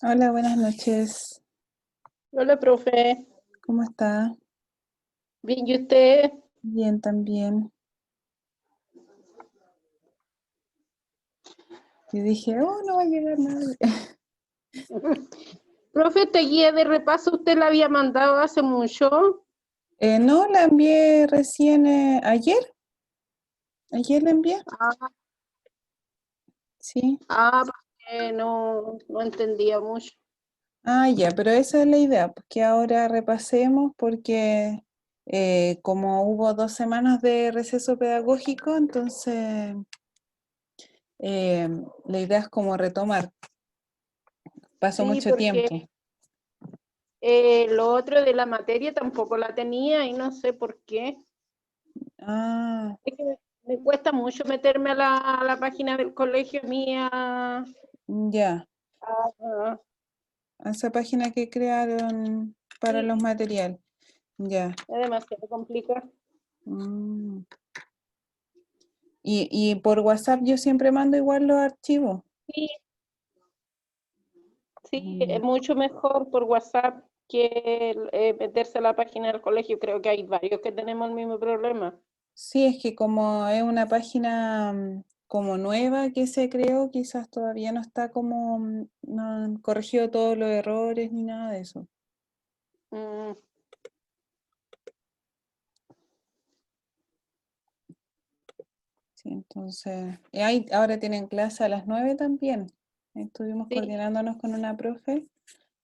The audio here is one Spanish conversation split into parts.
Hola, buenas noches. Hola, profe. ¿Cómo está? Bien, ¿y usted? Bien, también. Y dije, oh, no va a llegar nadie. Profe, esta guía de repaso usted la había mandado hace mucho. No, la envié recién ayer. Ayer la envié. Ah, Sí. porque no entendía mucho. Ah, ya, pero esa es la idea, pues, que ahora repasemos porque como hubo 2 semanas de receso pedagógico, entonces eh, la idea es como retomar. Pasó Sí, mucho porque tiempo. lo otro de la materia tampoco la tenía y no sé por qué. Ah, Es que me cuesta mucho meterme a la página del colegio mía. ya. Ah, A esa página que crearon para sí, los materiales. Ya. es demasiado complicado. Mm. Y por WhatsApp yo siempre mando igual los archivos. Sí, sí, Mm. es mucho mejor por WhatsApp que meterse a la página del colegio. Creo que hay varios que tenemos el mismo problema. Sí, es que como es una página como nueva que se creó, quizás todavía no está como, no han corregido todos los errores ni nada de eso. Mm, Sí, entonces, y ahora tienen clase a las 9 también. Estuvimos sí, coordinándonos con una profe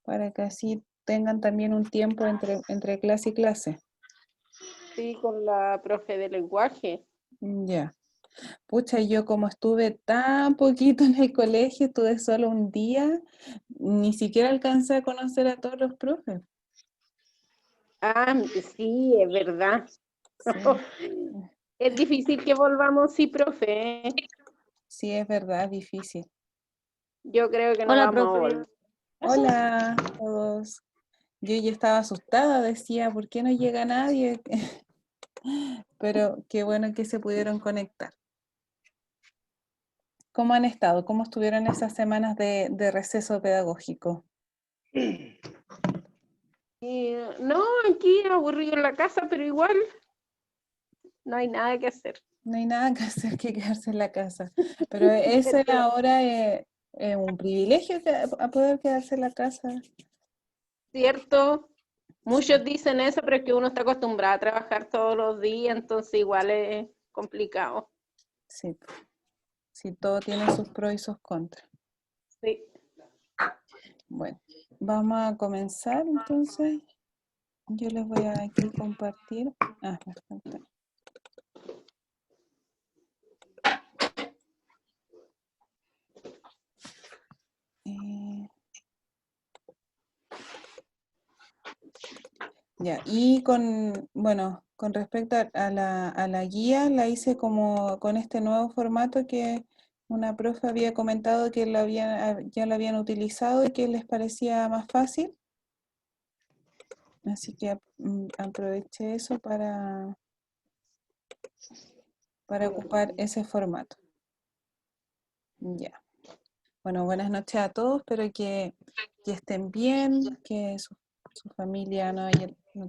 para que así tengan también un tiempo entre clase y clase. sí, con la profe de lenguaje. Ya. Pucha, yo como estuve tan poquito en el colegio, estuve solo un día, ni siquiera alcancé a conocer a todos los profes. Sí, es verdad. Sí, Es difícil que volvamos, sí, profe. sí, es verdad, difícil. Yo creo que no Hola, vamos a profe. volver. Hola a todos. Yo ya estaba asustada, decía, ¿por qué no llega nadie? Pero qué bueno que se pudieron conectar. ¿Cómo han estado? ¿Cómo estuvieron esas semanas de receso pedagógico? No, aquí aburrido en la casa, pero igual no hay nada que hacer. No hay nada que hacer que quedarse en la casa. Pero ese ahora es un privilegio a poder quedarse en la casa. ¿Cierto? Sí, Muchos dicen eso, pero es que uno está acostumbrado a trabajar todos los días, entonces igual es complicado. sí, sí, todo tiene sus pros y sus contras. Sí. Bueno, vamos a comenzar entonces. Yo les voy a aquí compartir. Ah, me falta. Eh, ya, y bueno, con respecto a la guía, la hice como con este nuevo formato que una profe había comentado que ya lo habían utilizado y que les parecía más fácil. Así que aproveché eso para ocupar ese formato. Ya. Bueno, buenas noches a todos, espero que estén bien, que su familia no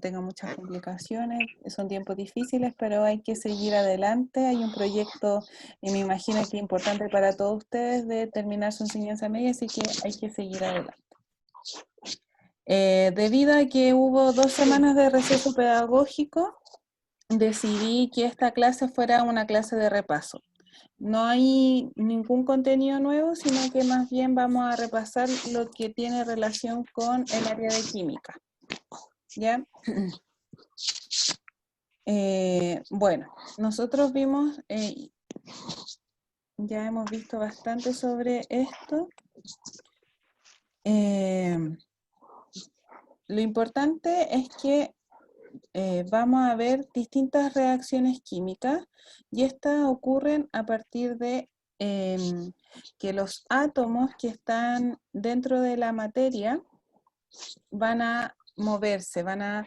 tenga muchas complicaciones. Son tiempos difíciles, pero hay que seguir adelante. Hay un proyecto, y me imagino que importante para todos ustedes, de terminar su enseñanza media, así que hay que seguir adelante. Debido a que hubo 2 semanas de receso pedagógico, decidí que esta clase fuera una clase de repaso. No hay ningún contenido nuevo, sino que más bien vamos a repasar lo que tiene relación con el área de química. ¿Ya? Bueno, nosotros vimos, ya hemos visto bastante sobre esto. Eh, lo importante es que vamos a ver distintas reacciones químicas y estas ocurren a partir de que los átomos que están dentro de la materia van a moverse, van a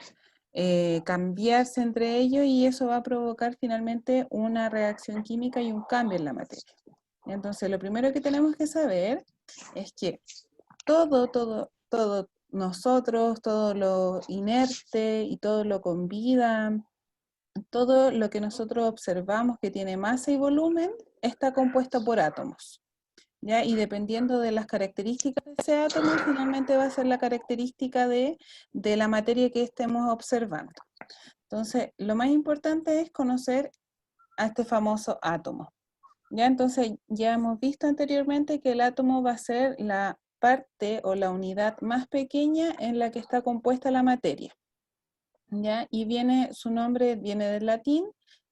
cambiarse entre ellos y eso va a provocar finalmente una reacción química y un cambio en la materia. Entonces, lo primero que tenemos que saber es que todo nosotros, todo lo inerte y todo lo con vida, todo lo que nosotros observamos que tiene masa y volumen, está compuesto por átomos. ¿Ya? Y dependiendo de las características de ese átomo, finalmente va a ser la característica de la materia que estemos observando. Entonces, lo más importante es conocer a este famoso átomo. ¿Ya? Entonces, ya hemos visto anteriormente que el átomo va a ser la parte o la unidad más pequeña en la que está compuesta la materia. ¿Ya? Y su nombre viene del latín,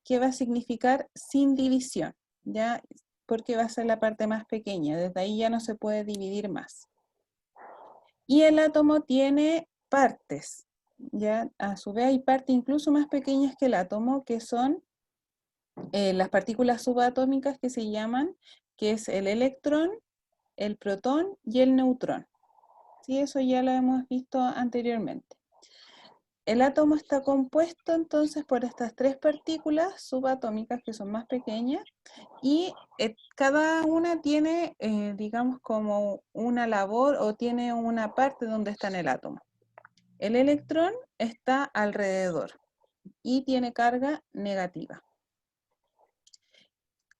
que va a significar sin división, ¿ya? Porque va a ser la parte más pequeña, desde ahí ya no se puede dividir más. Y el átomo tiene partes, ¿ya? A su vez hay partes incluso más pequeñas que el átomo, que son las partículas subatómicas que se llaman, que es el electrón, el protón y el neutrón. ¿Sí? Eso ya lo hemos visto anteriormente. El átomo está compuesto entonces por estas tres partículas subatómicas que son más pequeñas y cada una tiene, digamos, como una labor o tiene una parte donde está en el átomo. El electrón está alrededor y tiene carga negativa.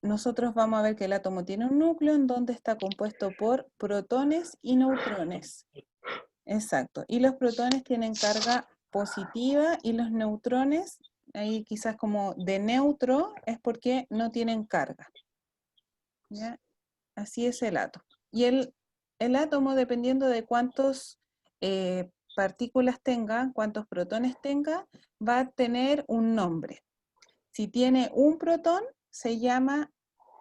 Nosotros vamos a ver que el átomo tiene un núcleo en donde está compuesto por protones y neutrones. Exacto. Y los protones tienen carga positiva y los neutrones, ahí quizás como de neutro, es porque no tienen carga. ¿Ya? Así es el átomo. Y el átomo, dependiendo de cuántas partículas tenga, cuántos protones tenga, va a tener un nombre. Si tiene un protón, se llama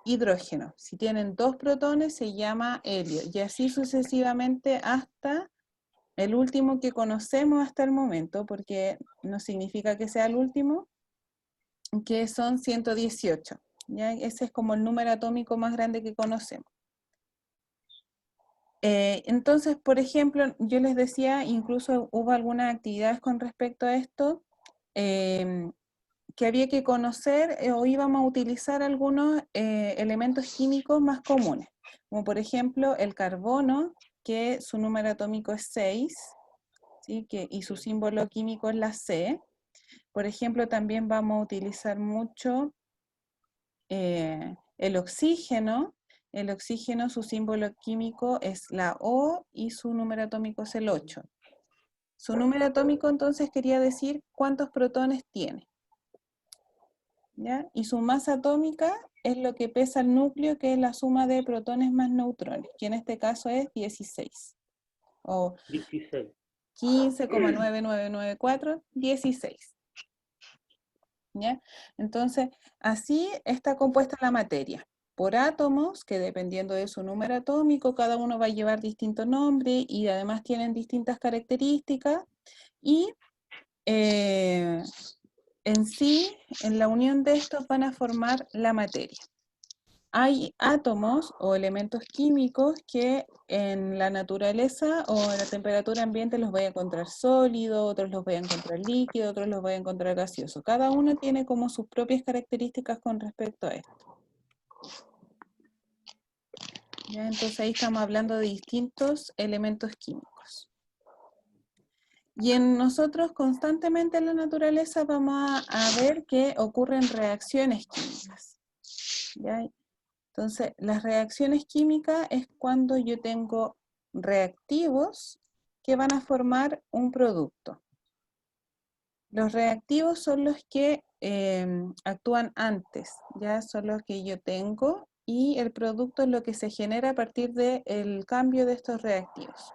hidrógeno. Si tienen dos protones, se llama helio. Y así sucesivamente hasta el último que conocemos hasta el momento, porque no significa que sea el último, que son 118. ¿Ya? Ese es como el número atómico más grande que conocemos. Entonces, por ejemplo, yo les decía, incluso hubo algunas actividades con respecto a esto, que había que conocer o íbamos a utilizar algunos elementos químicos más comunes, como por ejemplo el carbono, que su número atómico es 6, ¿sí? Y su símbolo químico es la C. Por ejemplo, también vamos a utilizar mucho el oxígeno. El oxígeno, su símbolo químico es la O y su número atómico es el 8. Su número atómico entonces quería decir cuántos protones tiene. ¿Ya? Y su masa atómica es lo que pesa el núcleo, que es la suma de protones más neutrones, que en este caso es 16. O 16. 15,9994, 16. ¿Ya? Entonces, así está compuesta la materia, por átomos que dependiendo de su número atómico, cada uno va a llevar distinto nombre y además tienen distintas características y en sí, en la unión de estos van a formar la materia. Hay átomos o elementos químicos que en la naturaleza o en la temperatura ambiente los voy a encontrar sólidos, otros los voy a encontrar líquidos, otros los voy a encontrar gaseosos. Cada uno tiene como sus propias características con respecto a esto. ¿Ya? Entonces ahí estamos hablando de distintos elementos químicos. Y en nosotros constantemente en la naturaleza vamos a ver que ocurren reacciones químicas. ¿Ya? Entonces, las reacciones químicas es cuando yo tengo reactivos que van a formar un producto. Los reactivos son los que actúan antes, ya son los que yo tengo, y el producto es lo que se genera a partir del cambio de estos reactivos.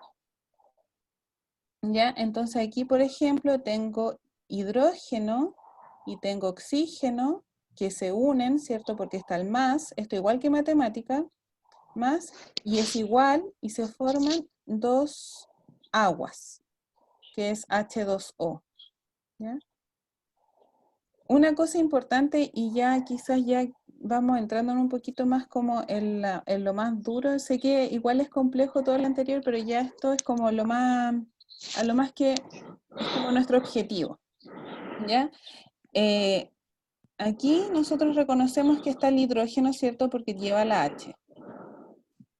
¿Ya? Entonces aquí, por ejemplo, tengo hidrógeno y tengo oxígeno que se unen, ¿cierto? Porque está el más, esto igual que matemática, más, y es igual, y se forman dos aguas, que es H2O. ¿Ya? Una cosa importante, y ya quizás ya vamos entrando en un poquito más como en lo más duro, sé que igual es complejo todo lo anterior, pero ya esto es como lo más, a lo más que es como nuestro objetivo. ¿Ya? Aquí nosotros reconocemos que está el hidrógeno, ¿cierto? Porque lleva la H.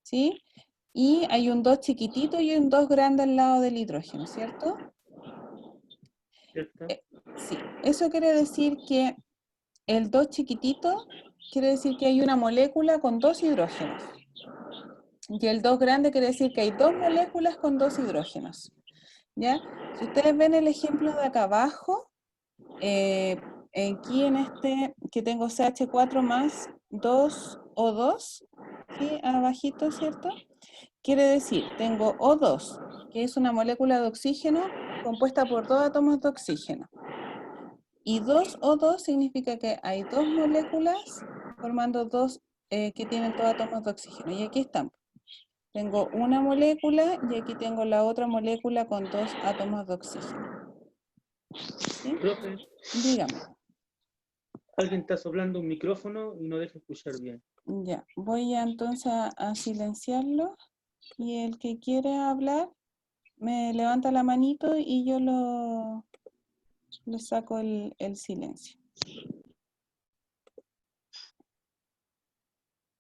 ¿Sí? Y hay un 2 chiquitito y un 2 grande al lado del hidrógeno, ¿cierto? ¿Cierto? Sí, eso quiere decir que el 2 chiquitito quiere decir que hay una molécula con 2 hidrógenos. Y el 2 grande quiere decir que hay 2 moléculas con 2 hidrógenos. ¿Ya? Si ustedes ven el ejemplo de acá abajo, aquí en este que tengo CH4 más 2O2, ¿sí? Abajito, ¿cierto? Quiere decir, tengo O2, que es una molécula de oxígeno compuesta por 2 átomos de oxígeno. Y 2O2 significa que hay 2 moléculas formando dos que tienen 2 átomos de oxígeno. Y aquí están. Tengo una molécula y aquí tengo la otra molécula con 2 átomos de oxígeno. ¿Sí? Profe, Dígame. alguien está soplando un micrófono y no deja escuchar bien. Ya, voy entonces a silenciarlo y el que quiere hablar me levanta la manito y yo le saco el silencio.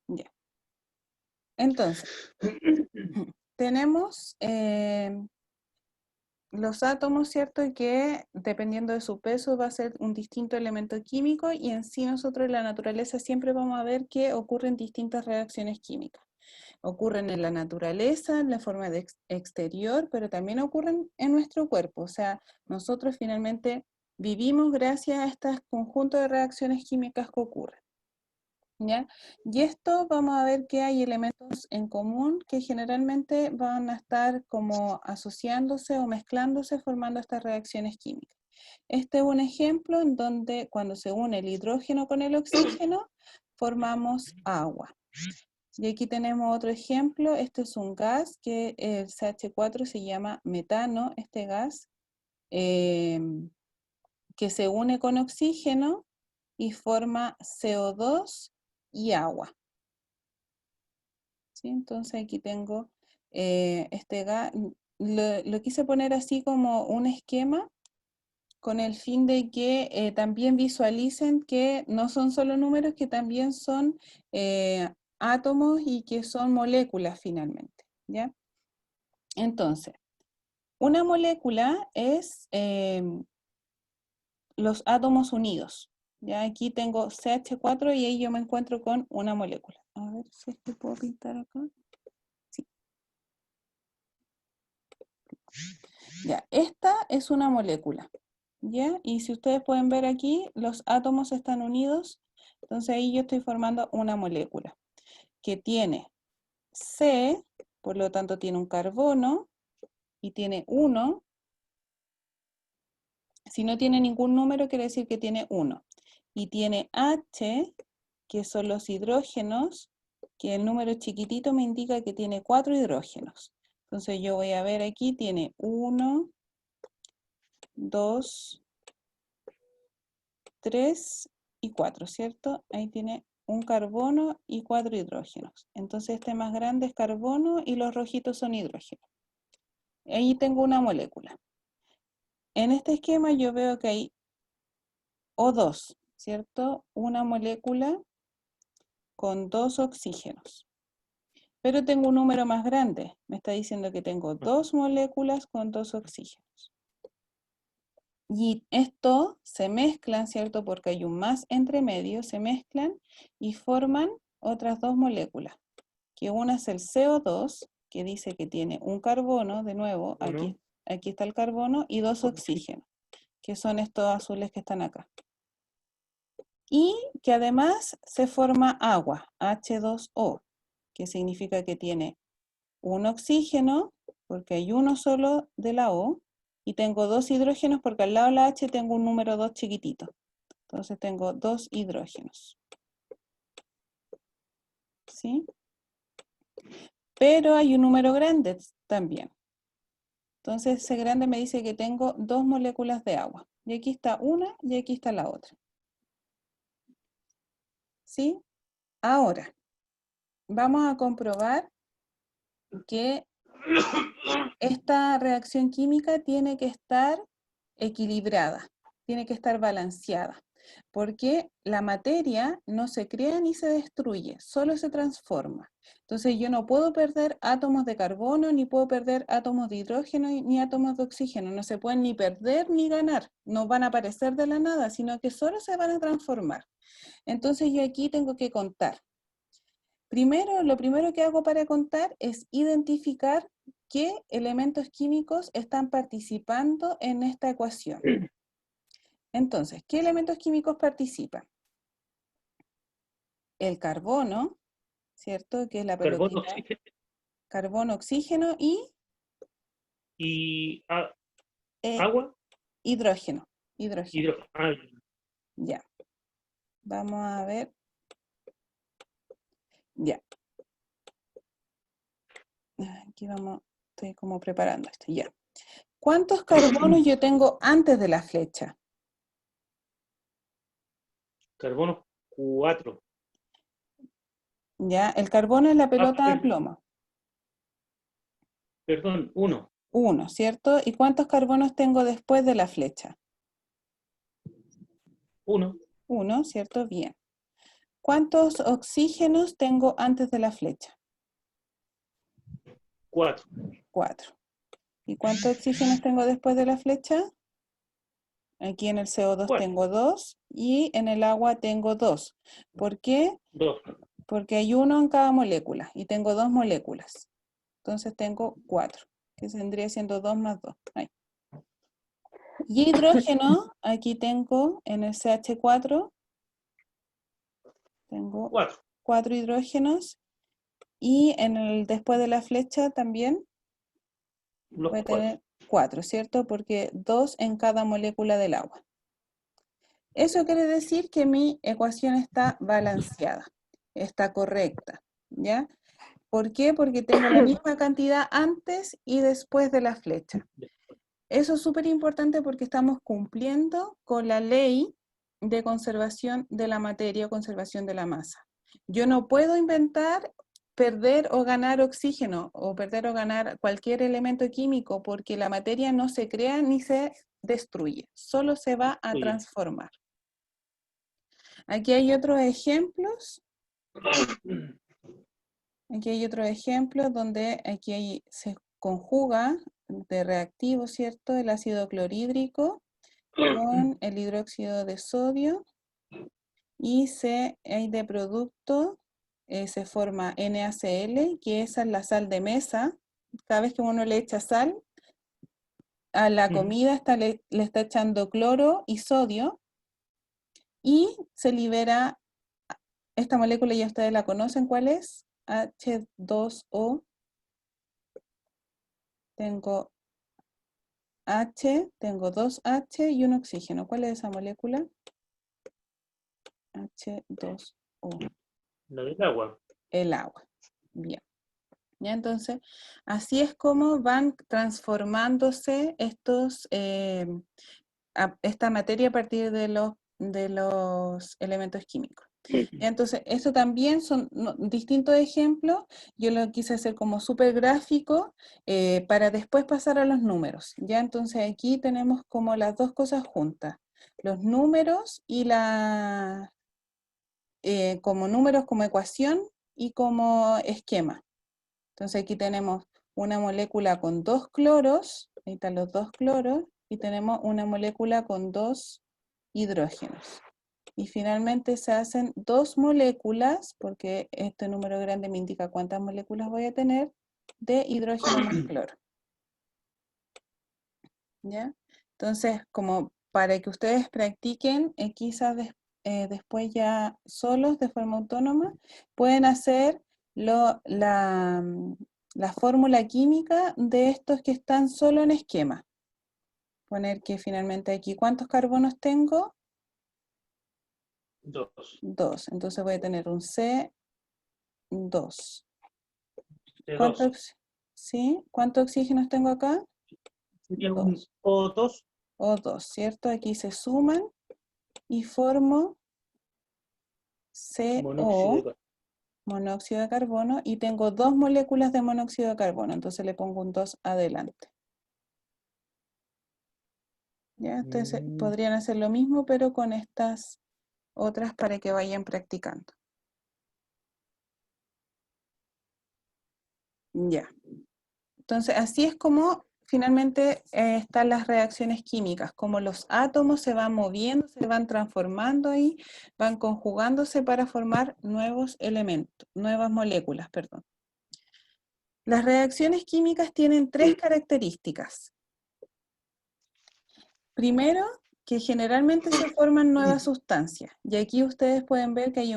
Ya. Entonces, tenemos los átomos, ¿cierto? Y que dependiendo de su peso va a ser un distinto elemento químico y en sí nosotros en la naturaleza siempre vamos a ver que ocurren distintas reacciones químicas. Ocurren en la naturaleza, en la forma de exterior, pero también ocurren en nuestro cuerpo. O sea, nosotros finalmente vivimos gracias a este conjunto de reacciones químicas que ocurren. ¿Ya? Y esto vamos a ver que hay elementos en común que generalmente van a estar como asociándose o mezclándose formando estas reacciones químicas. Este es un ejemplo en donde cuando se une el hidrógeno con el oxígeno formamos agua. Y aquí tenemos otro ejemplo, este es un gas que el CH4 se llama metano, este gas que se une con oxígeno y forma CO2 y agua. ¿Sí? Entonces aquí tengo este gas, lo quise poner así como un esquema con el fin de que también visualicen que no son solo números, que también son átomos y que son moléculas finalmente, ¿ya? Entonces, una molécula es los átomos unidos. Ya aquí tengo CH4 y ahí yo me encuentro con una molécula. A ver si es que puedo pintar acá. Sí. Ya, esta es una molécula. ¿Ya? Y si ustedes pueden ver aquí, los átomos están unidos. Entonces ahí yo estoy formando una molécula que tiene C, por lo tanto tiene un carbono y tiene 1. Si no tiene ningún número, quiere decir que tiene 1. Y tiene H, que son los hidrógenos, que el número chiquitito me indica que tiene 4 hidrógenos. Entonces yo voy a ver aquí, tiene 1, 2, 3 y 4, ¿cierto? Ahí tiene un carbono y 4 hidrógenos. Entonces este más grande es carbono y los rojitos son hidrógenos. Ahí tengo una molécula. En este esquema yo veo que hay O2, ¿cierto? Una molécula con 2 oxígenos. Pero tengo un número más grande. Me está diciendo que tengo 2 moléculas con 2 oxígenos. Y esto se mezclan, ¿cierto? Porque hay un más entre medio, se mezclan y forman otras 2 moléculas. Que una es el CO2, que dice que tiene un carbono, de nuevo, aquí está el carbono, y 2 oxígenos, que son estos azules que están acá. Y que además se forma agua, H2O, que significa que tiene un oxígeno, porque hay uno solo de la O, y tengo 2 hidrógenos porque al lado de la H tengo un número 2 chiquitito. Entonces tengo 2 hidrógenos. ¿Sí? Pero hay un número grande también. Entonces ese grande me dice que tengo 2 moléculas de agua. Y aquí está una y aquí está la otra. ¿Sí? Ahora, vamos a comprobar que esta reacción química tiene que estar equilibrada, tiene que estar balanceada. Porque la materia no se crea ni se destruye, solo se transforma. Entonces yo no puedo perder átomos de carbono, ni puedo perder átomos de hidrógeno, ni átomos de oxígeno. No se pueden ni perder ni ganar. No van a aparecer de la nada, sino que solo se van a transformar. Entonces yo aquí tengo que contar. Primero, lo primero que hago para contar es identificar qué elementos químicos están participando en esta ecuación. Entonces, ¿qué elementos químicos participan? El carbono, ¿cierto? Que es la Carbono, pelotita. oxígeno Carbono, oxígeno y y eh, agua, hidrógeno. Hidrógeno, hidrógeno. ya. Vamos a ver. Ya. Aquí vamos, estoy como preparando esto, ya. ¿Cuántos carbonos yo tengo antes de la flecha? Carbono 4. Ya, el carbono es la pelota de plomo. Perdón, 1. 1, ¿cierto? ¿Y cuántos carbonos tengo después de la flecha? 1. 1, ¿cierto? Bien. ¿Cuántos oxígenos tengo antes de la flecha? 4. 4. ¿Y cuántos oxígenos tengo después de la flecha? Aquí en el CO2 4. tengo 2 y en el agua tengo 2. ¿Por qué? 2. Porque hay 1 en cada molécula y tengo 2 moléculas. Entonces tengo 4, que vendría siendo 2 más 2. Ahí. Y hidrógeno, aquí tengo en el CH4, tengo 4 hidrógenos. Y en el después de la flecha también Los voy a 4. tener 4, ¿cierto? Porque 2 en cada molécula del agua. Eso quiere decir que mi ecuación está balanceada, está correcta, ¿ya? ¿Por qué? Porque tengo la misma cantidad antes y después de la flecha. Eso es súper importante porque estamos cumpliendo con la ley de conservación de la materia o conservación de la masa. Yo no puedo inventar perder o ganar oxígeno o perder o ganar cualquier elemento químico porque la materia no se crea ni se destruye, solo se va a transformar. Aquí hay otros ejemplos. Aquí hay otros ejemplos donde se conjuga de reactivo, ¿cierto? El ácido clorhídrico con el hidróxido de sodio y hay de producto, se forma NaCl, que esa es la sal de mesa. Cada vez que uno le echa sal, a la comida le está echando cloro y sodio y se libera esta molécula, ya ustedes la conocen, ¿cuál es? H2O. Tengo H, tengo 2H y un oxígeno. ¿Cuál es esa molécula? H2O. La del agua. El agua. Bien. ¿Ya? Entonces, así es como van transformándose esta materia a partir de los elementos químicos. ¿Ya? Entonces, eso también son distintos ejemplos. Yo lo quise hacer como súper gráfico para después pasar a los números. ¿Ya? Entonces, aquí tenemos como las dos cosas juntas. Los números y como números como ecuación y como esquema. Entonces aquí tenemos una molécula con 2 cloros, ahí están los 2 cloros, y tenemos una molécula con 2 hidrógenos. Y finalmente se hacen 2 moléculas, porque este número grande me indica cuántas moléculas voy a tener, de hidrógeno más cloro. ¿Ya? Entonces, como para que ustedes practiquen, quizás después ya solos, de forma autónoma, pueden hacer la fórmula química de estos que están solo en esquema. Poner que finalmente aquí, ¿cuántos carbonos tengo? 2. 2. Entonces voy a tener un C2. ¿Sí? ¿Cuántos oxígenos tengo acá? Sería un O2. O2, ¿cierto? Aquí se suman y formo CO, monóxido de carbono, y tengo 2 moléculas de monóxido de carbono, entonces le pongo un 2 adelante. ¿Ya? Entonces podrían hacer lo mismo, pero con estas otras para que vayan practicando. Ya. Entonces, así es como finalmente están las reacciones químicas, como los átomos se van moviendo, se van transformando ahí, van conjugándose para formar nuevos elementos, nuevas moléculas, perdón. Las reacciones químicas tienen tres características. Primero, que generalmente se forman nuevas sustancias. Y aquí ustedes pueden ver que hay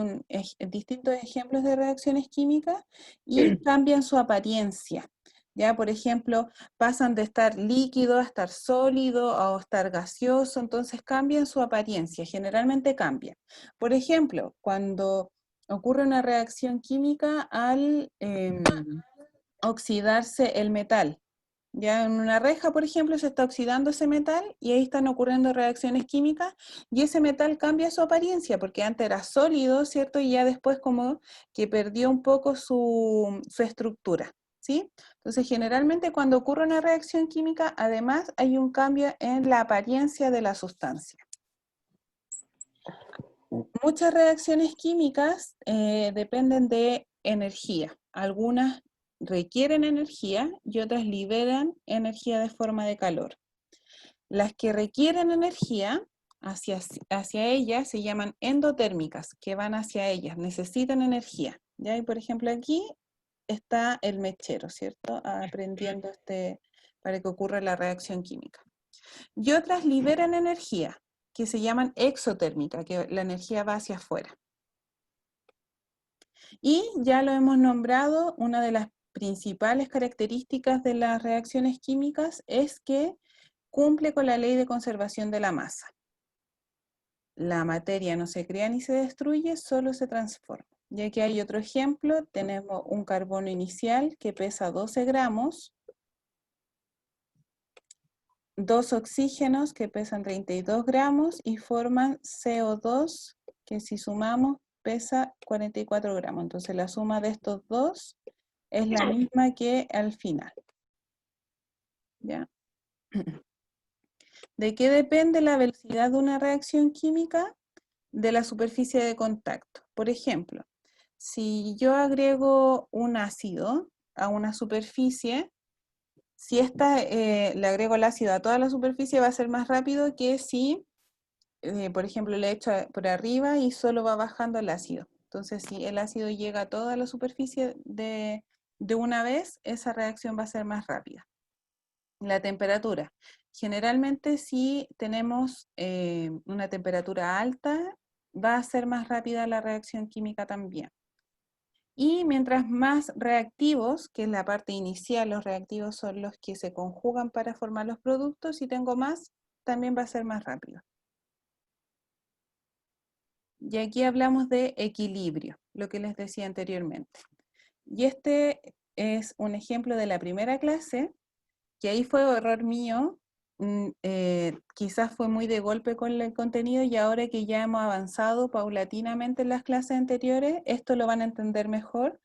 distintos ejemplos de reacciones químicas y cambian su apariencia. Ya, por ejemplo, pasan de estar líquido a estar sólido a estar gaseoso, entonces cambian su apariencia, generalmente cambian. Por ejemplo, cuando ocurre una reacción química al oxidarse el metal, ya en una reja, por ejemplo, se está oxidando ese metal y ahí están ocurriendo reacciones químicas y ese metal cambia su apariencia porque antes era sólido, ¿cierto? Y ya después como que perdió un poco su estructura, ¿sí? Entonces, generalmente cuando ocurre una reacción química, además hay un cambio en la apariencia de la sustancia. Muchas reacciones químicas dependen de energía. Algunas requieren energía y otras liberan energía de forma de calor. Las que requieren energía hacia ellas se llaman endotérmicas, que van hacia ellas, necesitan energía. ¿Ya? Y por ejemplo aquí está el mechero, ¿cierto? Aprendiendo para que ocurra la reacción química. Y otras liberan energía, que se llaman exotérmica, que la energía va hacia afuera. Y ya lo hemos nombrado, una de las principales características de las reacciones químicas es que cumple con la ley de conservación de la masa. La materia no se crea ni se destruye, solo se transforma. Y aquí hay otro ejemplo, tenemos un carbono inicial que pesa 12 gramos, dos oxígenos que pesan 32 gramos y forman CO2 que si sumamos pesa 44 gramos. Entonces la suma de estos dos es la misma que al final. ¿Ya? ¿De qué depende la velocidad de una reacción química? De la superficie de contacto. Por ejemplo, si yo agrego un ácido a una superficie, si le agrego el ácido a toda la superficie va a ser más rápido que si, por ejemplo, le echo por arriba y solo va bajando el ácido. Entonces, si el ácido llega a toda la superficie de una vez, esa reacción va a ser más rápida. La temperatura. Generalmente si tenemos una temperatura alta, va a ser más rápida la reacción química también. Y mientras más reactivos, que es la parte inicial, los reactivos son los que se conjugan para formar los productos, si tengo más, también va a ser más rápido. Y aquí hablamos de equilibrio, lo que les decía anteriormente. Y este es un ejemplo de la primera clase, que ahí fue error mío, quizás fue muy de golpe con el contenido y ahora que ya hemos avanzado paulatinamente en las clases anteriores, esto lo van a entender mejor.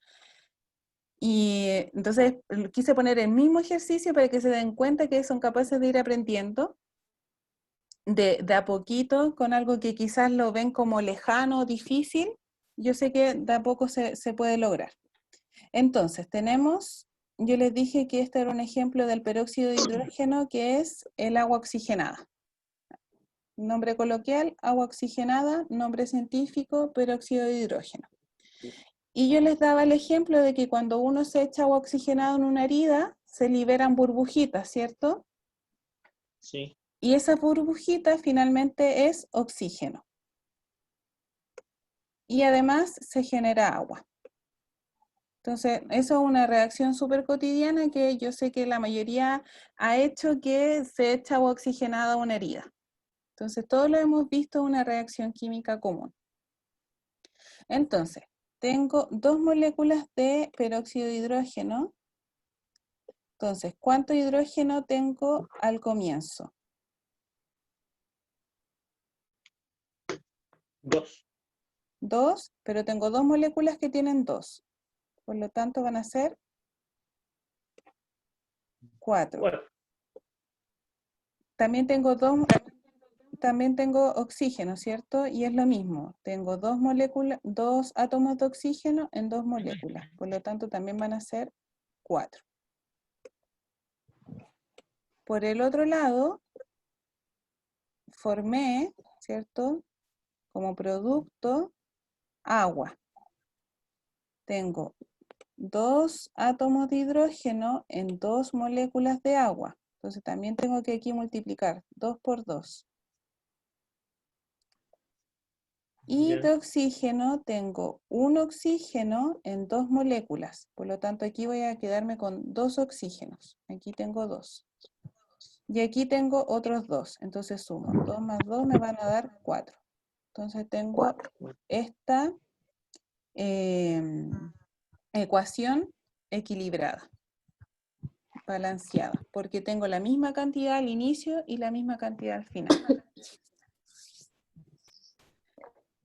Y entonces quise poner el mismo ejercicio para que se den cuenta que son capaces de ir aprendiendo de a poquito con algo que quizás lo ven como lejano o difícil. Yo sé que de a poco se puede lograr. Entonces, yo les dije que este era un ejemplo del peróxido de hidrógeno, que es el agua oxigenada. Nombre coloquial, agua oxigenada, nombre científico, peróxido de hidrógeno. Y yo les daba el ejemplo de que cuando uno se echa agua oxigenada en una herida, se liberan burbujitas, ¿cierto? Sí. Y esa burbujita finalmente es oxígeno. Y además se genera agua. Entonces, eso es una reacción súper cotidiana que yo sé que la mayoría ha hecho, que se echa agua oxigenada a una herida. Entonces, todos lo hemos visto, una reacción química común. Entonces, tengo dos moléculas de peróxido de hidrógeno. Entonces, ¿cuánto hidrógeno tengo al comienzo? 2. 2, pero tengo dos moléculas que tienen 2. Por lo tanto, van a ser 4. También tengo dos también tengo oxígeno, ¿cierto? Y es lo mismo. Tengo dos átomos de oxígeno en 2 moléculas. Por lo tanto, también van a ser 4. Por el otro lado, formé, ¿cierto? Como producto, agua. Tengo 2 átomos de hidrógeno en 2 moléculas de agua. Entonces también tengo que aquí multiplicar 2 por 2. Y Ya. de oxígeno tengo un oxígeno en 2 moléculas. Por lo tanto, aquí voy a quedarme con 2 oxígenos. Aquí tengo 2. Y aquí tengo otros 2. Entonces sumo 2 más 2 me van a dar 4. Entonces tengo esta ecuación equilibrada, balanceada, porque tengo la misma cantidad al inicio y la misma cantidad al final.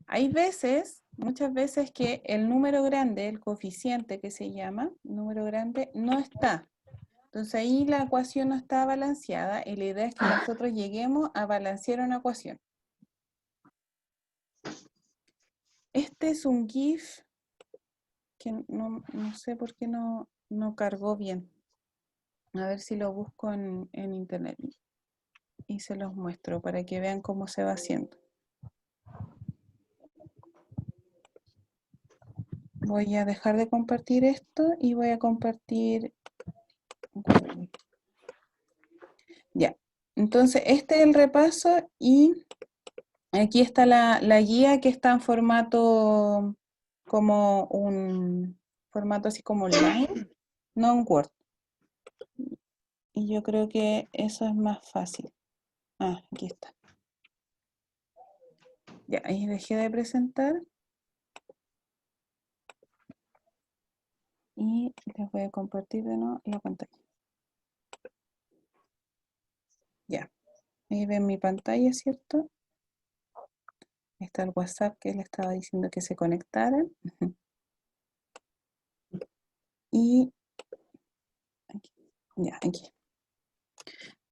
Hay veces, muchas veces que el número grande, el coeficiente que se llama, número grande, no está. Entonces ahí la ecuación no está balanceada y la idea es que nosotros lleguemos a balancear una ecuación. Este es un GIF que no sé por qué no cargó bien. A ver si lo busco en internet y se los muestro para que vean cómo se va haciendo. Voy a dejar de compartir esto y voy a compartir Google. Ya, entonces este es el repaso y aquí está la guía que está en formato como un formato así como online, no en Word. Y yo creo que eso es más fácil. Ah, aquí está. Ya, ahí dejé de presentar. Y les voy a compartir de nuevo la pantalla. Ya, ahí ven mi pantalla, ¿cierto? Ahí está el WhatsApp que les estaba diciendo que se conectaran. Y aquí, ya, aquí.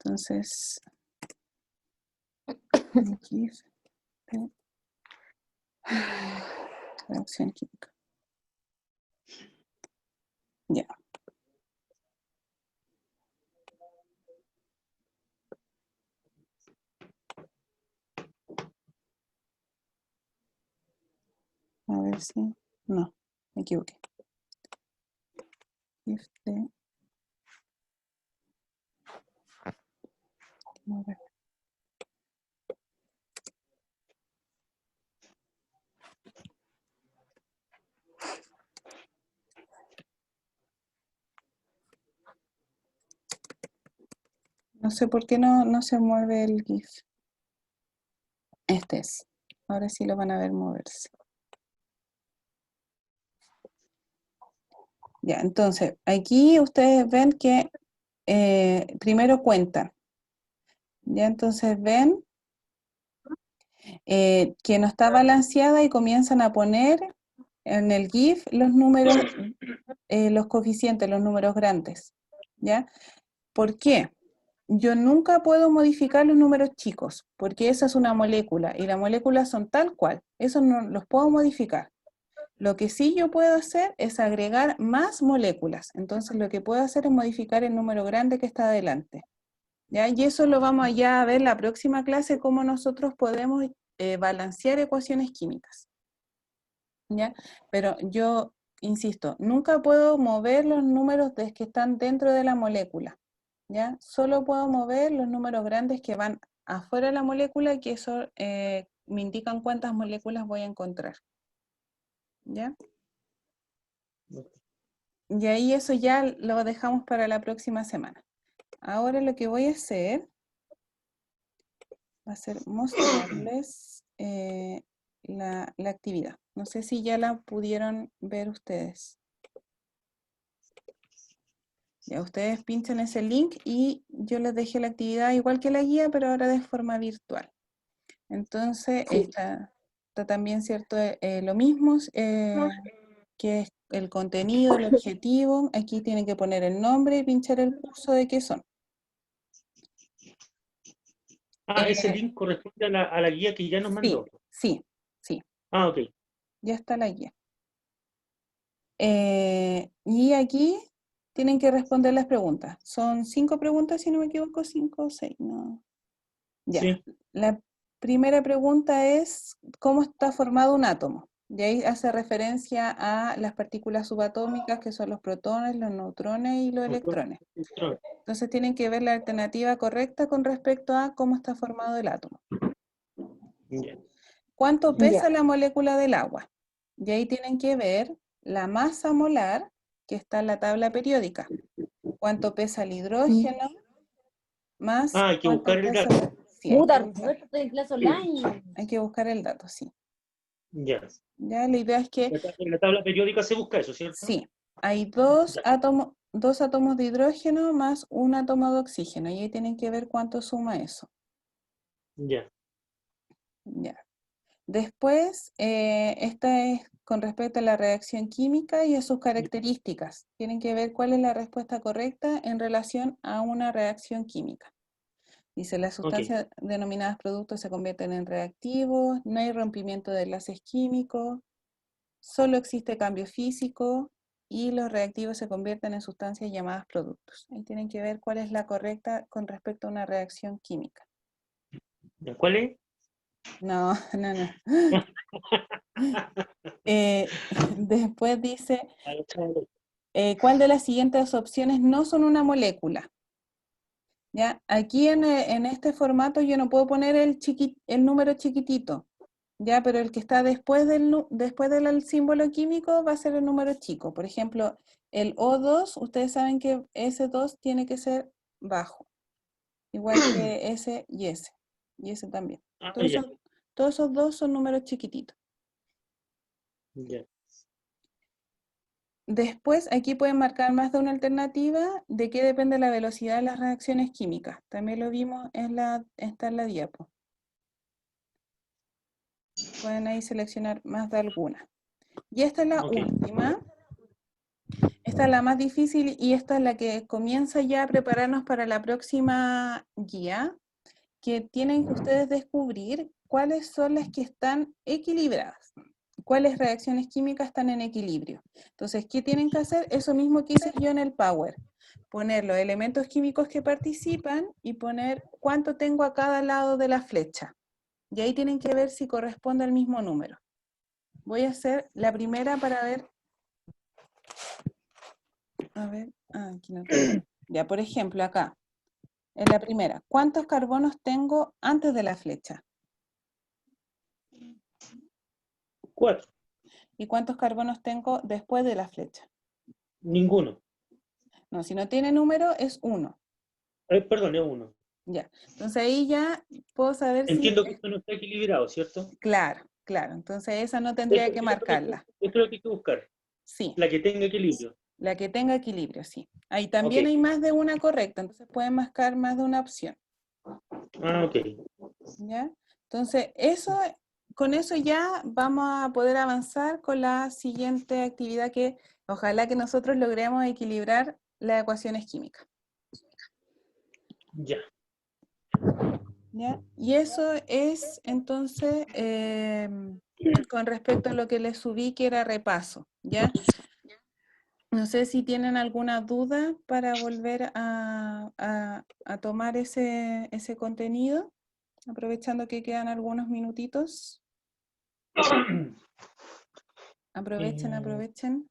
Entonces, aquí reacción química. Ya. A ver si... No, me equivoqué. A ver. No sé por qué no se mueve el GIF. Este es. Ahora sí lo van a ver moverse. Ya, entonces, aquí ustedes ven que primero cuentan. Ya, entonces ven que no está balanceada y comienzan a poner en el GIF los números, los coeficientes, los números grandes. ¿Ya? ¿Por qué? Yo nunca puedo modificar los números chicos, porque esa es una molécula y las moléculas son tal cual. Eso no los puedo modificar. Lo que sí yo puedo hacer es agregar más moléculas. Entonces lo que puedo hacer es modificar el número grande que está adelante. ¿Ya? Y eso lo vamos ya a ver la próxima clase, cómo nosotros podemos balancear ecuaciones químicas. ¿Ya? Pero yo insisto, nunca puedo mover los números que están dentro de la molécula. ¿Ya? Solo puedo mover los números grandes que van afuera de la molécula, que eso me indican cuántas moléculas voy a encontrar. ¿Ya? Y ahí eso ya lo dejamos para la próxima semana. Ahora lo que voy a hacer va a ser mostrarles la actividad. No sé si ya la pudieron ver ustedes. Ya ustedes pinchan ese link y yo les dejé la actividad igual que la guía, pero ahora de forma virtual. Entonces, Sí. está también, ¿cierto? Lo mismo, que es el contenido, el objetivo. Aquí tienen que poner el nombre y pinchar el curso de qué son. Ese link corresponde a la guía que ya nos mandó. Sí. Ok. Ya está la guía. Y aquí tienen que responder las preguntas. Son 5 preguntas, si no me equivoco, 5 o 6. No. Ya. Sí. La primera pregunta es, ¿cómo está formado un átomo? De ahí hace referencia a las partículas subatómicas, que son los protones, los neutrones y los electrones. Entonces tienen que ver la alternativa correcta con respecto a cómo está formado el átomo. Ya. ¿Cuánto pesa la molécula del agua? Y ahí tienen que ver la masa molar, que está en la tabla periódica. ¿Cuánto pesa el hidrógeno? Más hay que buscar el pesa... dato. Sí, Estoy en clase online. hay que buscar el dato, sí. Ya. Ya, la idea es que En la tabla periódica se busca eso, ¿cierto? sí, hay dos átomos de hidrógeno más un átomo de oxígeno, y ahí tienen que ver cuánto suma eso. Ya. Ya. Después, esta es con respecto a la reacción química y a sus características. Tienen que ver cuál es la respuesta correcta en relación a una reacción química. Dice, las sustancias denominadas productos se convierten en reactivos, no hay rompimiento de enlaces químicos, solo existe cambio físico y los reactivos se convierten en sustancias llamadas productos. Ahí tienen que ver cuál es la correcta con respecto a una reacción química. ¿Cuál es? No. Después dice, ¿cuál de las siguientes opciones no son una molécula? ¿Ya? Aquí en este formato yo no puedo poner el número chiquitito, ¿ya? Pero el que está después del símbolo químico va a ser el número chico. Por ejemplo, el O2, ustedes saben que ese 2 tiene que ser bajo, igual que ese y ese también. Todos esos dos son números chiquititos. Ya. Después, aquí pueden marcar más de una alternativa de qué depende la velocidad de las reacciones químicas. También lo vimos está en la diapo. Pueden ahí seleccionar más de alguna. Y esta es la última. Esta es la más difícil y esta es la que comienza ya a prepararnos para la próxima guía, que tienen que ustedes descubrir cuáles son las que están equilibradas. ¿Cuáles reacciones químicas están en equilibrio? Entonces, ¿qué tienen que hacer? Eso mismo que hice yo en el Power. Poner los elementos químicos que participan y poner cuánto tengo a cada lado de la flecha. Y ahí tienen que ver si corresponde al mismo número. Voy a hacer la primera para ver. A ver, aquí no. Ya, por ejemplo, acá. En la primera, ¿cuántos carbonos tengo antes de la flecha? 4. ¿Y cuántos carbonos tengo después de la flecha? Ninguno. No, si no tiene número, es 1. Perdón, es 1. Ya, entonces ahí ya puedo saber Entiendo que esto no está equilibrado, ¿cierto? Claro, entonces esa no tendría que marcarla. Esto es lo que hay que buscar. Sí. La que tenga equilibrio. La que tenga equilibrio, sí. Ahí también hay más de una correcta, entonces pueden marcar más de una opción. Ok. ¿Ya? Entonces, con eso ya vamos a poder avanzar con la siguiente actividad, que ojalá que nosotros logremos equilibrar las ecuaciones químicas. Ya. ¿Ya? Y eso es entonces con respecto a lo que les subí, que era repaso. ¿Ya? No sé si tienen alguna duda para volver a tomar ese contenido, aprovechando que quedan algunos minutitos. Aprovechen.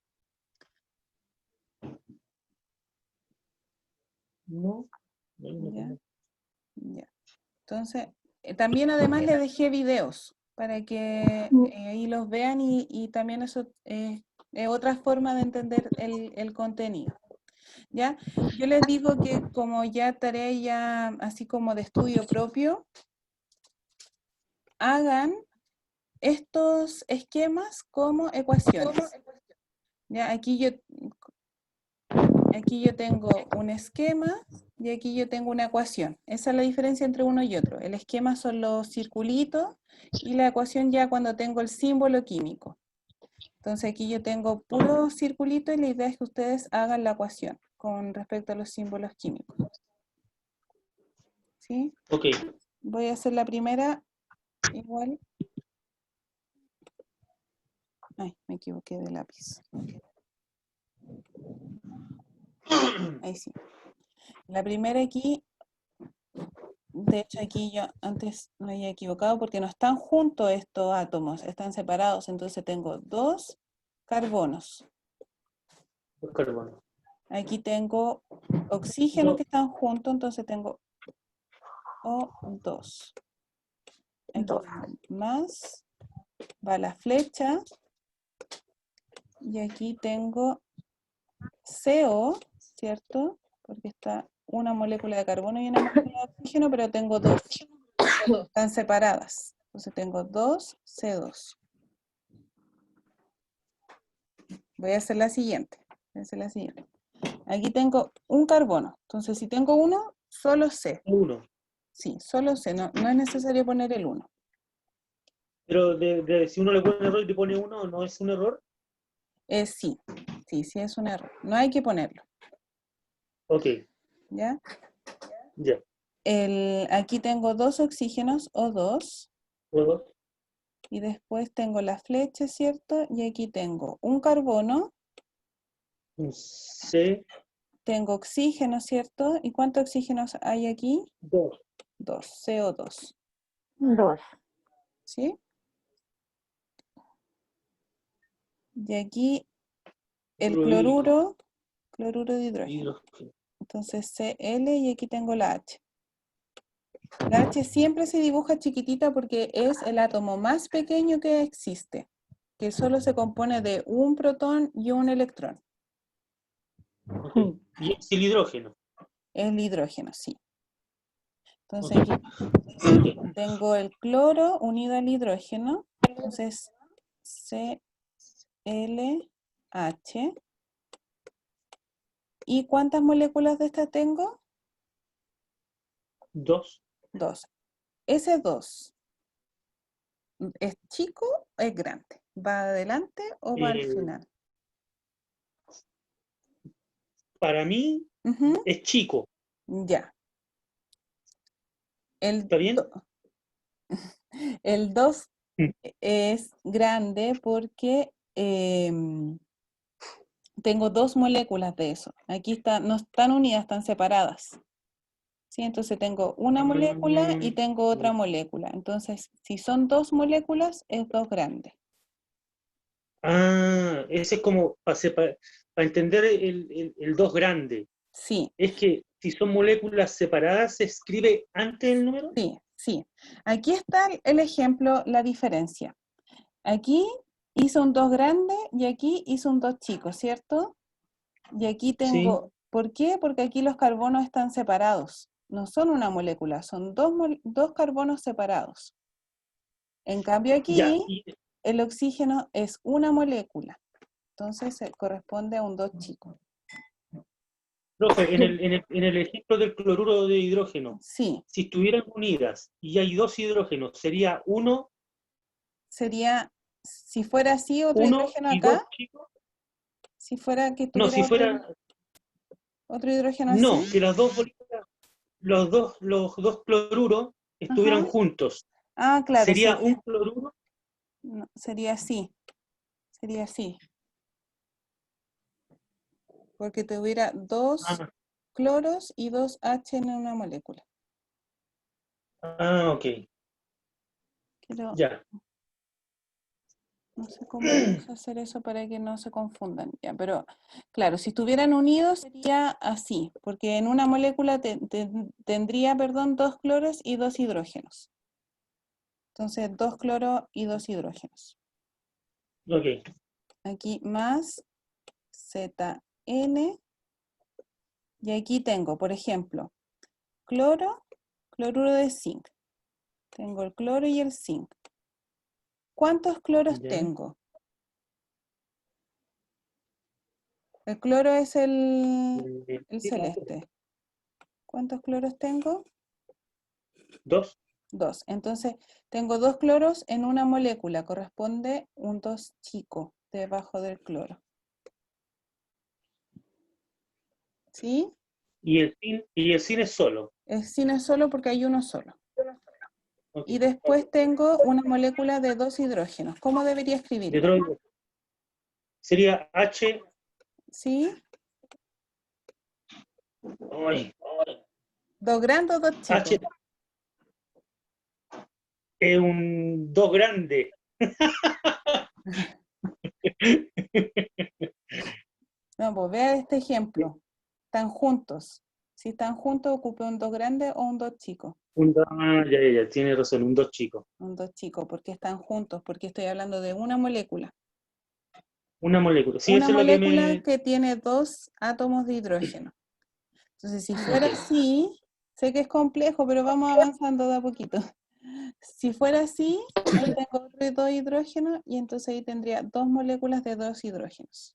No. Ya. Entonces, también además les dejé videos para que ahí los vean y también eso es otra forma de entender el contenido. ¿Ya? Yo les digo que como ya tarea ya así como de estudio propio, hagan estos esquemas como ecuaciones. ¿Ya? Aquí yo tengo un esquema y aquí yo tengo una ecuación. Esa es la diferencia entre uno y otro. El esquema son los circulitos y la ecuación ya cuando tengo el símbolo químico. Entonces aquí yo tengo puro circulito y la idea es que ustedes hagan la ecuación con respecto a los símbolos químicos. ¿Sí? Ok. Voy a hacer la primera igual. Ay, me equivoqué de lápiz. Ahí sí. La primera aquí, de hecho aquí yo antes me había equivocado porque no están juntos estos átomos, están separados. Entonces tengo 2 carbonos. Dos carbonos. Aquí tengo oxígenos No. que están juntos, entonces tengo O2. Aquí Dos. tengo más, va la flecha, y aquí tengo CO, ¿cierto? Porque está una molécula de carbono y una molécula de oxígeno, pero tengo 2, están separadas. Entonces tengo 2 C2. Voy a hacer la siguiente. Aquí tengo un carbono. Entonces, si tengo uno, solo C. Uno. Sí, solo C. No es necesario poner el 1. Pero si uno le pone error y le pone uno, ¿no es un error? Sí, es un error. No hay que ponerlo, Ok, ¿ya? ya. Aquí tengo 2 oxígenos, O2, ¿Puedo? y después tengo la flecha, ¿cierto? Y aquí tengo un carbono, Un C2. tengo oxígeno, ¿cierto? ¿Y cuántos oxígenos hay aquí? 2, CO2, Dos. ¿sí? Y aquí el cloruro de hidrógeno. Hidrógeno. Entonces Cl, y aquí tengo la H. La H siempre se dibuja chiquitita porque es el átomo más pequeño que existe, que solo se compone de un protón y un electrón. Ok. Y es el hidrógeno. El hidrógeno, sí. Entonces Ok. aquí tengo el cloro unido al hidrógeno. Entonces ClH. ¿Y cuántas moléculas de esta tengo? 2. 2. Ese 2, ¿es chico o es grande? ¿Va adelante o va al final? Para mí Ujú, es chico. ya. El, ¿Está bien? el 2 Mm. es grande porque tengo 2 moléculas de eso. Aquí no están unidas, están separadas. ¿Sí? Entonces tengo una molécula y tengo otra molécula. Entonces, si son 2 moléculas, es 2 grande. Ah, ese es como para entender el 2 grande. Sí, Es que si son moléculas separadas, ¿se escribe antes el número? sí. Aquí está el ejemplo, la diferencia. Aquí hice un 2 grande y aquí hice un 2 chico, ¿cierto? Y aquí Sí. tengo, ¿por qué? Porque aquí los carbonos están separados. No son una molécula, son 2 carbonos separados. En cambio Ya. aquí, el oxígeno es una molécula. Entonces corresponde a un 2 chico. Profe, en el ejemplo del cloruro de hidrógeno, Sí, si estuvieran unidas y hay 2 hidrógenos, ¿sería sería, si fuera así, otro uno hidrógeno y 2 acá, chicos? si fuera que No, tuviera si fuera, otro hidrógeno no, así. que las dos moléculas, los dos cloruros estuvieran Ajá. juntos. Ah, claro, ¿Sería un cloruro? no, sería así, porque tuviera 2 Ah, cloros y 2 H en una molécula. ok, Pero ya. no sé cómo vamos a hacer eso para que no se confundan. Ya, pero claro, si estuvieran unidos sería así, porque en una molécula tendría, perdón, 2 cloros y 2 hidrógenos. Entonces, 2 cloros y 2 hidrógenos. Ok, Aquí más ZN. Y aquí tengo, por ejemplo, cloruro de zinc. Tengo el cloro y el zinc. ¿Cuántos cloros ya. tengo? El cloro es el celeste. ¿Cuántos cloros tengo? 2. 2. Entonces, tengo 2 cloros en una molécula. Corresponde un 2 chico debajo del cloro. ¿Sí? Y el sin es solo. El sin es solo porque hay uno solo. Ok. Y después tengo una molécula de 2 hidrógenos. ¿Cómo debería De escribirlo? otro hidrógeno. Sería H. ¿Sí? Ay, ¿Dos grandes o dos chicos? H es un 2 grande. No, pues vea este ejemplo. Están juntos. Si están juntos, ocupe un 2 grande o un 2 chico. Ya, tiene razón, un 2 chico. Un 2 chico, porque están juntos, porque estoy hablando de una molécula. Una molécula. Sí, Una eso es lo que molécula me... que tiene 2 átomos de hidrógeno. Entonces, si fuera Ok. así, sé que es complejo, pero vamos avanzando de a poquito. Si fuera así, ahí tengo otro 2 hidrógenos y entonces ahí tendría 2 moléculas de 2 hidrógenos.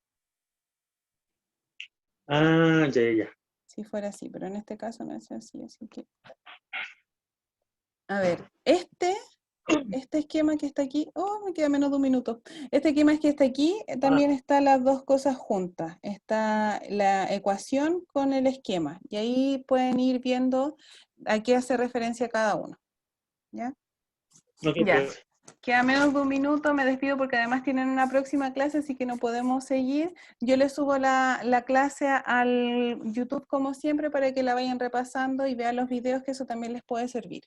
Ya. Si fuera así, pero en este caso no es así, así que... A ver, este esquema que está aquí, me queda menos de un minuto. Este esquema que está aquí, también están las dos cosas juntas. Está la ecuación con el esquema. Y ahí pueden ir viendo a qué hace referencia cada uno. ¿Ya? Ok, Ya. perfecto. Queda menos de un minuto, me despido porque además tienen una próxima clase, así que no podemos seguir. Yo les subo la clase al YouTube como siempre para que la vayan repasando y vean los videos, que eso también les puede servir.